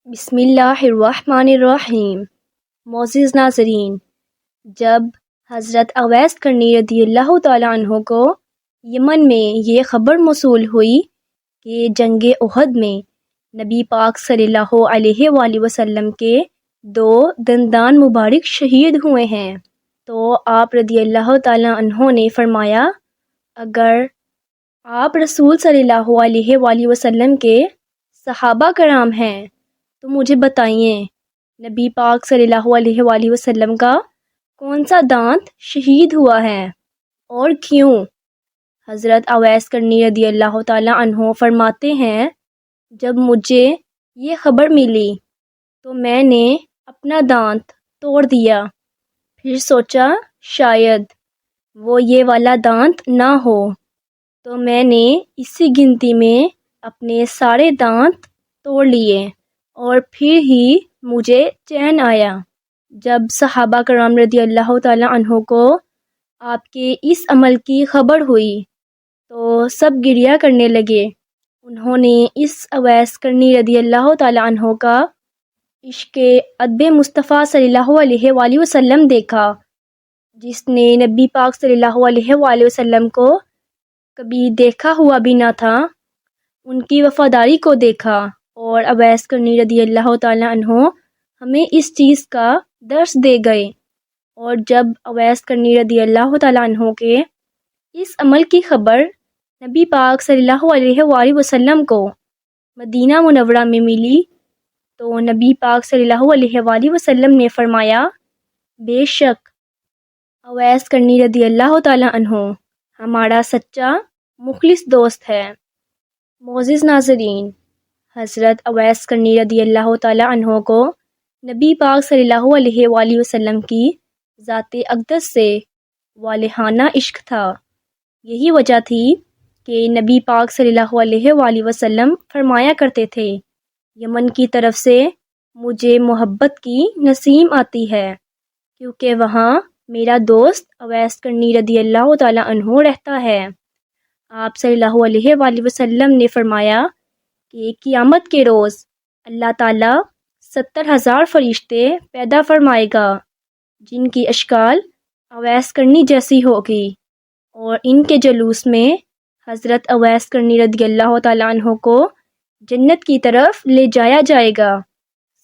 بسم اللہ الرحمن الرحیم۔ معزز ناظرین، جب حضرت اویس کرنی رضی اللہ تعالیٰ عنہ کو یمن میں یہ خبر موصول ہوئی کہ جنگ احد میں نبی پاک صلی اللہ علیہ وآلہ وسلم کے 2 دندان مبارک شہید ہوئے ہیں، تو آپ رضی اللہ تعالیٰ عنہ نے فرمایا، اگر آپ رسول صلی اللہ علیہ وآلہ وسلم کے صحابہ کرام ہیں تو مجھے بتائیے نبی پاک صلی اللہ علیہ وآلہ وسلم کا کون سا دانت شہید ہوا ہے اور کیوں؟ حضرت اویس کرنی رضی اللہ تعالیٰ عنہ فرماتے ہیں، جب مجھے یہ خبر ملی تو میں نے اپنا دانت توڑ دیا، پھر سوچا شاید وہ یہ والا دانت نہ ہو، تو میں نے اسی گنتی میں اپنے سارے دانت توڑ لیے اور پھر ہی مجھے چین آیا۔ جب صحابہ کرام رضی اللہ تعالیٰ عنہ کو آپ کے اس عمل کی خبر ہوئی تو سب گریہ کرنے لگے۔ انہوں نے اس اویس کرنی رضی اللہ تعالیٰ عنہ کا عشق ادب مصطفیٰ صلی اللہ علیہ وآلہ وسلم دیکھا، جس نے نبی پاک صلی اللہ علیہ وآلہ وسلم کو کبھی دیکھا ہوا بھی نہ تھا، ان کی وفاداری کو دیکھا، اور اویس کرنی رضی اللہ تعالیٰ عنہ ہمیں اس چیز کا درس دے گئے۔ اور جب اویس کرنی رضی اللہ تعالیٰ عنہ کے اس عمل کی خبر نبی پاک صلی اللہ علیہ وآلہ وسلم کو مدینہ منورہ میں ملی تو نبی پاک صلی اللہ علیہ وآلہ وسلم نے فرمایا، بے شک اویس کرنی رضی اللہ تعالیٰ عنہ ہمارا سچا مخلص دوست ہے۔ معزز ناظرین، حضرت اویس کرنی رضی اللہ تعالیٰ عنہ کو نبی پاک صلی اللہ علیہ وآلہ وسلم کی ذات اقدس سے والہانہ عشق تھا۔ یہی وجہ تھی کہ نبی پاک صلی اللہ علیہ وآلہ وسلم فرمایا کرتے تھے، یمن کی طرف سے مجھے محبت کی نسیم آتی ہے، کیونکہ وہاں میرا دوست اویس کرنی رضی اللہ تعالیٰ عنہ رہتا ہے۔ آپ صلی اللہ علیہ وآلہ وسلم نے فرمایا کہ قیامت کے روز اللہ تعالیٰ 70,000 فرشتے پیدا فرمائے گا جن کی اشکال اویس کرنی جیسی ہوگی، اور ان کے جلوس میں حضرت اویس کرنی رضی اللہ تعالیٰ عنہ کو جنت کی طرف لے جایا جائے گا۔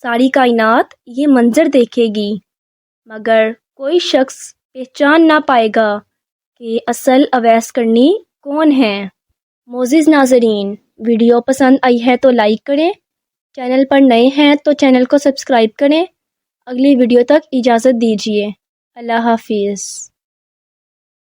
ساری کائنات یہ منظر دیکھے گی، مگر کوئی شخص پہچان نہ پائے گا کہ اصل اویس کرنی کون ہے۔ معزز ناظرین، ویڈیو پسند آئی ہے تو لائک کریں، چینل پر نئے ہیں تو چینل کو سبسکرائب کریں۔ اگلی ویڈیو تک اجازت دیجیے۔ اللہ حافظ۔